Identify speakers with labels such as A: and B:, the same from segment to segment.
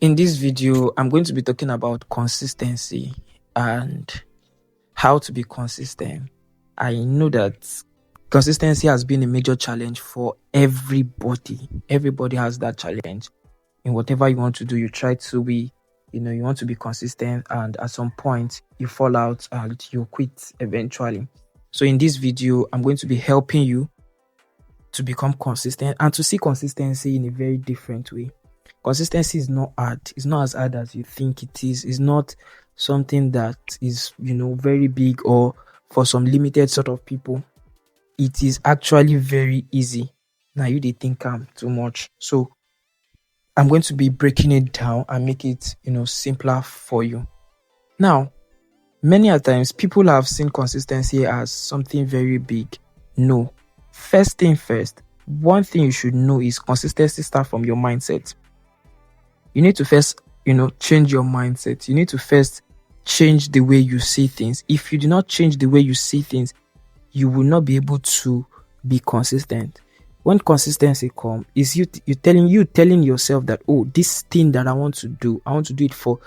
A: In this video, I'm going to be talking about consistency and how to be consistent. I know that consistency has been a major challenge for everybody. Everybody has that challenge. In whatever you want to do, you try to be, you want to be consistent, and at some point you fall out and you quit eventually. So in this video, I'm going to be helping you to become consistent and to see consistency in a very different way. Consistency is not hard. It's not as hard as you think it is. It's not something that is, very big or for some limited sort of people. It is actually very easy. Now you did think I'm too much. So I'm going to be breaking it down and make it, simpler for you. Now, many a times people have seen consistency as something very big. No. First thing first, one thing you should know is consistency starts from your mindset. You need to first, change your mindset. You need to first change the way you see things. If you do not change the way you see things, you will not be able to be consistent. When consistency comes, is you telling yourself that, oh, this thing that I want to do it for,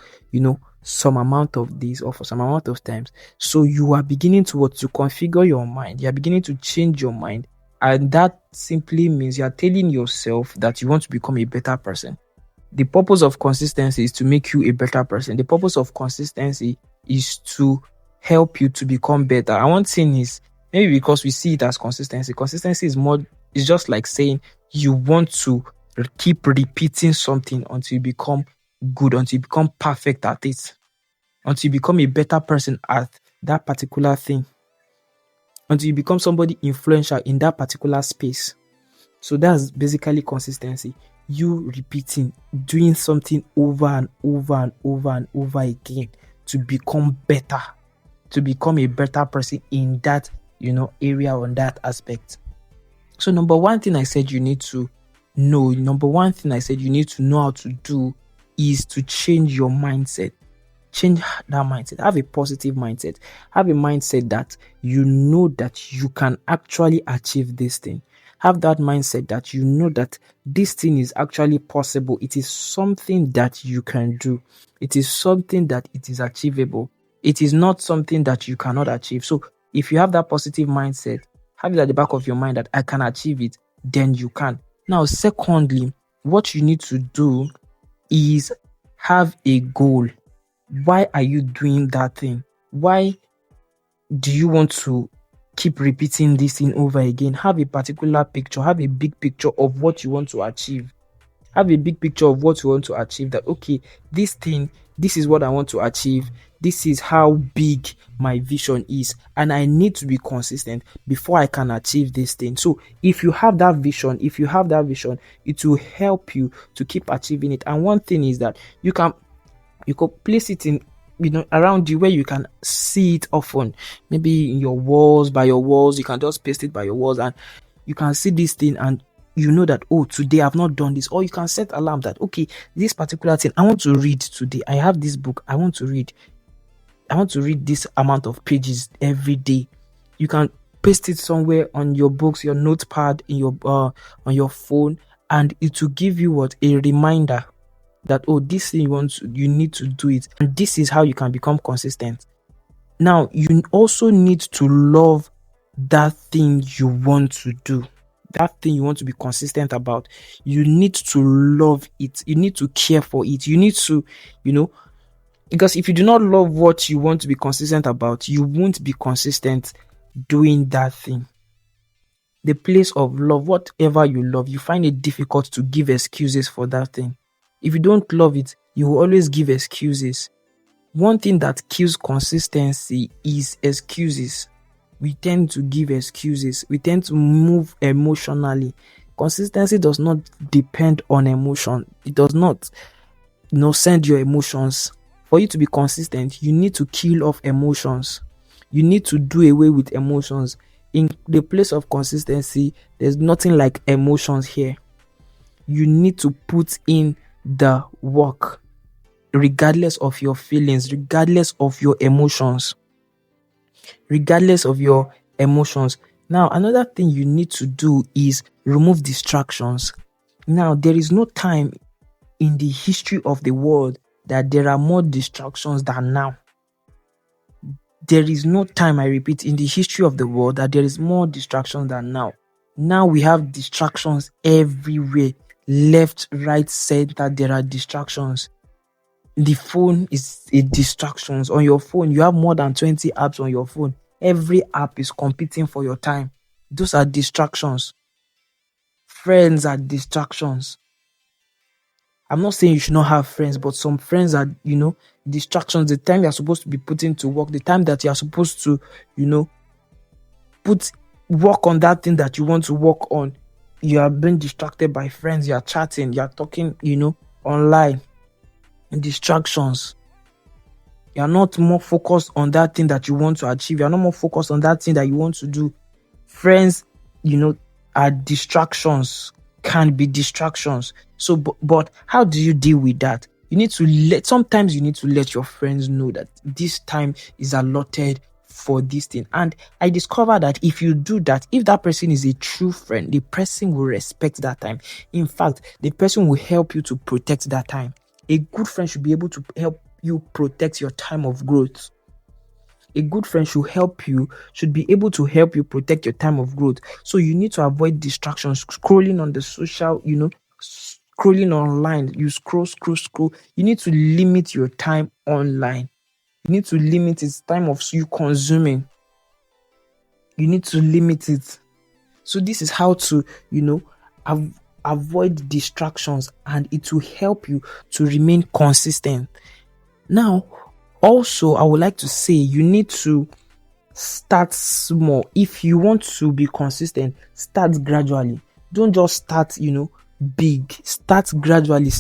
A: some amount of days or for some amount of times. So you are beginning to configure your mind. You are beginning to change your mind. And that simply means you are telling yourself that you want to become a better person. The purpose of consistency is to make you a better person. The purpose of consistency is to help you to become better. And one thing is, maybe because we see it as consistency. Consistency is just like saying you want to keep repeating something until you become good, until you become perfect at it, until you become a better person at that particular thing, until you become somebody influential in that particular space. So that's basically consistency. You repeating, doing something over and over and over and over again to become better, to become a better person in that, area on that aspect. So number one thing I said you need to know, how to do is to change your mindset. Change that mindset. Have a positive mindset. Have a mindset that you know that you can actually achieve this thing. Have that mindset that you know that this thing is actually possible. It is something that you can do. It is something that it is achievable. It is not something that you cannot achieve. So if you have that positive mindset, have it at the back of your mind that I can achieve it, then you can. Now, secondly, what you need to do is have a goal. Why are you doing that thing? Why do you want to keep repeating this thing over again? Have a particular picture. Have a big picture of what you want to achieve. Have a big picture of what you want to achieve. That, okay, this thing, this is what I want to achieve. This is how big my vision is. And I need to be consistent before I can achieve this thing. So if you have that vision, it will help you to keep achieving it. And one thing is that you could place it in, around you where you can see it often. Maybe in your walls, by your walls, you can just paste it by your walls and you can see this thing and you know that, oh, today I've not done this. Or you can set alarm that, okay, this particular thing I want to read today. I have this book I want to read. I want to read this amount of pages every day. You can paste it somewhere on your books, your notepad, in your on your phone, and it will give you a reminder that, oh, this thing you need to do it. And this is how you can become consistent. Now, you also need to love that thing you want to do. That thing you want to be consistent about. You need to love it. You need to care for it. You need to, because if you do not love what you want to be consistent about, you won't be consistent doing that thing. The place of love, whatever you love, you find it difficult to give excuses for that thing. If you don't love it, you will always give excuses. One thing that kills consistency is excuses. We tend to give excuses. We tend to move emotionally. Consistency does not depend on emotion. It does not send your emotions. For you to be consistent, you need to kill off emotions. You need to do away with emotions. In the place of consistency, there's nothing like emotions here. You need to put in the work, regardless of your feelings, regardless of your emotions. Now, another thing you need to do is remove distractions. Now, there is no time in the history of the world that there are more distractions than now. There is no time, I repeat, in the history of the world that there is more distractions than now. Now we have distractions everywhere. Left, right, center, there are distractions. The phone is a distraction. On your phone, you have more than 20 apps on your phone. Every app is competing for your time. Those are distractions. Friends are distractions. I'm not saying you should not have friends, but some friends are, distractions. The time you're supposed to be putting to work, the time that you're supposed to, put work on that thing that you want to work on, you are being distracted by friends, you're chatting, you're talking, online. Distractions. You're not more focused on that thing that you want to achieve. You're not more focused on that thing that you want to do. Friends, are distractions, can be distractions. So, but how do you deal with that? Sometimes you need to let your friends know that this time is allotted for this thing. And I discovered that if you do that, if that person is a true friend, the person will respect that time. In fact, the person will help you to protect that time. A good friend should be able to help you protect your time of growth. A good friend should be able to help you protect your time of growth. So you need to avoid distractions, scrolling on the social, scrolling online. You scroll. You need to limit your time online. You need to limit its time of you consuming. You need to limit it. So this is how to, avoid distractions, and it will help you to remain consistent. Now, also, I would like to say you need to start small. If you want to be consistent, start gradually. Don't just start, big. Start gradually.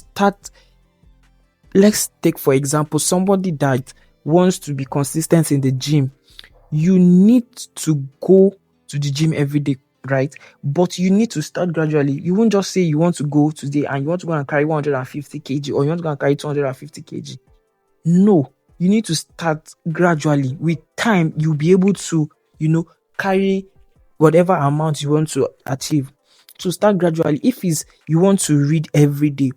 A: Let's take, for example, somebody that wants to be consistent in the gym. You need to go to the gym every day, right? But you need to start gradually. You won't just say you want to go today and you want to go and carry 150 kg or you want to go and carry 250 kg. No, you need to start gradually. With time, you'll be able to, carry whatever amount you want to achieve. So start gradually. If you want to read every day,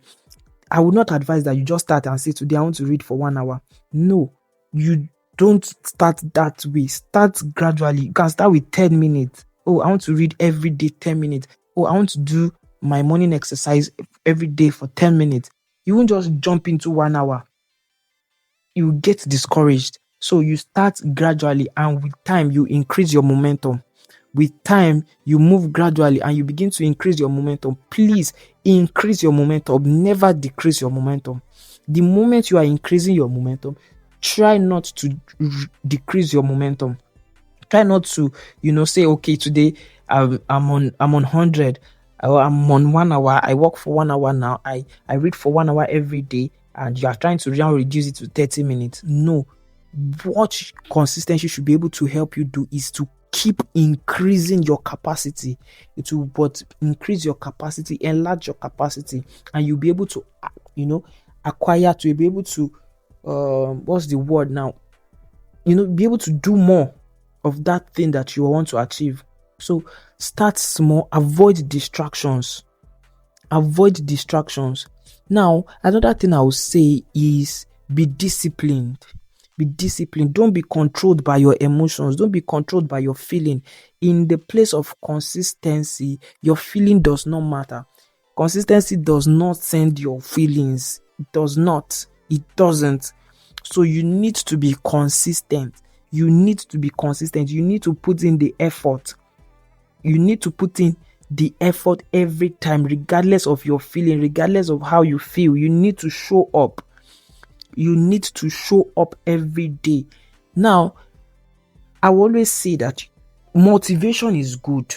A: I would not advise that you just start and say, today I want to read for 1 hour. No, you don't start that way. Start gradually. You can start with 10 minutes. Oh, I want to read every day 10 minutes. Oh, I want to do my morning exercise every day for 10 minutes. You won't just jump into 1 hour. You get discouraged. So you start gradually, and with time, you increase your momentum. With time, you move gradually and you begin to increase your momentum. Please increase your momentum. Never decrease your momentum. The moment you are increasing your momentum, try not to decrease your momentum. Try not to, say, okay, today I'm on 100. I'm on 1 hour. I work for 1 hour now. I read for 1 hour every day, and you are trying to now reduce it to 30 minutes. No. What consistency should be able to help you do is to keep increasing your capacity. It will increase your capacity, enlarge your capacity, and you'll be able to, acquire, to be able to, what's the word now? Be able to do more of that thing that you want to achieve. So start small, avoid distractions. Now, another thing I would say is be disciplined. Be disciplined. Don't be controlled by your emotions. Don't be controlled by your feeling. In the place of consistency, your feeling does not matter. Consistency does not send your feelings. It does not. It doesn't. So you need to be consistent. You need to put in the effort. You need to put in the effort every time, regardless of your feeling, regardless of how you feel. You need to show up. You need to show up every day. Now, I will always say that motivation is good.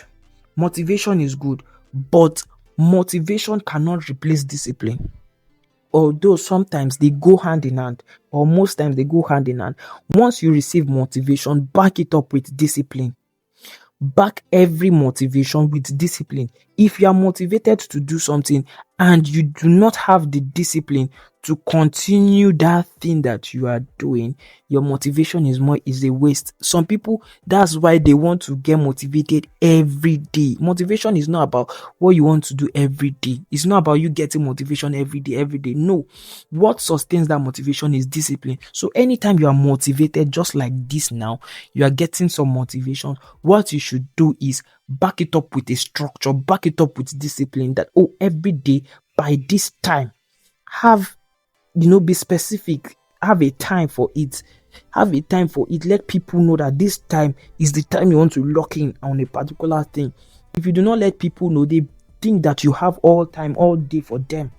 A: But motivation cannot replace discipline. Although sometimes they go hand in hand, or most times they go hand in hand. Once you receive motivation, back it up with discipline. Back every motivation with discipline. If you are motivated to do something and you do not have the discipline to continue that thing that you are doing, your motivation is a waste. Some people, that's why they want to get motivated every day. Motivation is not about what you want to do every day. It's not about you getting motivation every day. No. What sustains that motivation is discipline. So anytime you are motivated, just like this now, you are getting some motivation. What you should do is back it up with a structure, back it up with discipline, that every day by this time, have, be specific, have a time for it. Let people know that this time is the time you want to lock in on a particular thing. If you do not let people know, they think that you have all time, all day for them.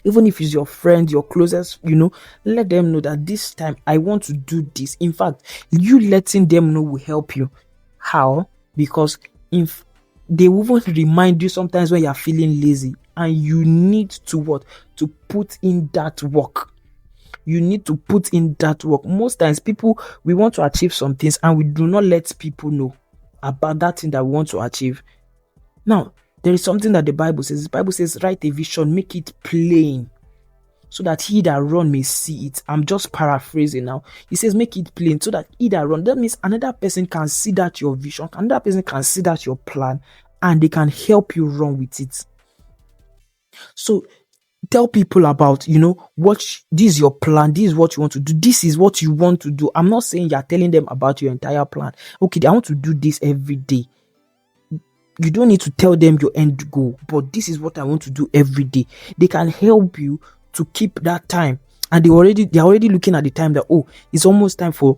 A: Even if it's your friend, your closest, let them know that this time I want to do this. In fact, you letting them know will help you. How? Because if they won't remind you sometimes when you're feeling lazy, and you need to put in that work. You need to put in that work. Most times people, we want to achieve some things and we do not let people know about that thing that we want to achieve. Now, there is something that the Bible says. The Bible says, write a vision, make it plain, so that he that run may see it. I'm just paraphrasing now. He says, make it plain so that he that run. That means another person can see that your vision, another person can see that your plan, and they can help you run with it. So tell people about, what this is your plan, this is what you want to do, this is what you want to do. I'm not saying you're telling them about your entire plan. Okay, I want to do this every day. You don't need to tell them your end goal, but this is what I want to do every day. They can help you to keep that time, and they're already looking at the time that it's almost time for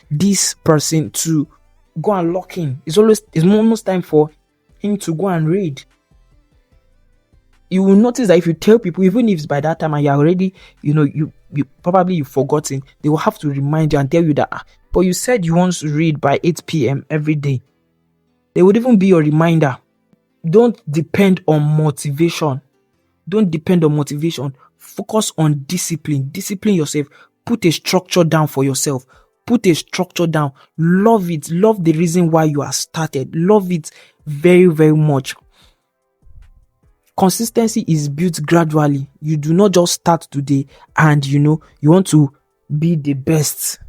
A: this person to go and lock in. It's almost time for him to go and read. You will notice that if you tell people, even if it's by that time and you're already, you probably you've forgotten, they will have to remind you and tell you that, but you said you want to read by 8 p.m. every day. They would even be your reminder. Don't depend on motivation. Focus on discipline. Discipline yourself. Put a structure down for yourself. Love it. Love the reason why you are started. Love it very, very much. Consistency is built gradually. You do not just start today and you want to be the best.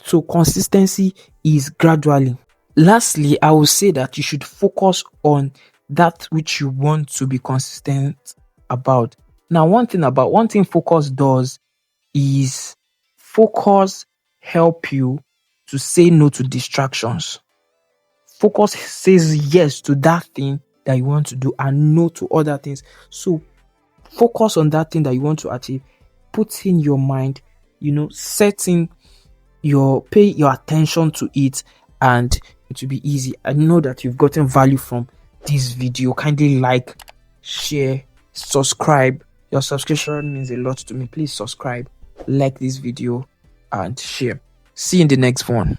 A: So consistency is gradually. Lastly, I will say that you should focus on that which you want to be consistent about. Now, one thing focus does is focus help you to say no to distractions. Focus says yes to that thing that you want to do and no to other things. So focus on that thing that you want to achieve. Put in your mind, pay your attention to it, and it will be easy. I know that you've gotten value from this video. Kindly like, share, subscribe. Your subscription means a lot to me. Please subscribe, like this video, and share. See you in the next one.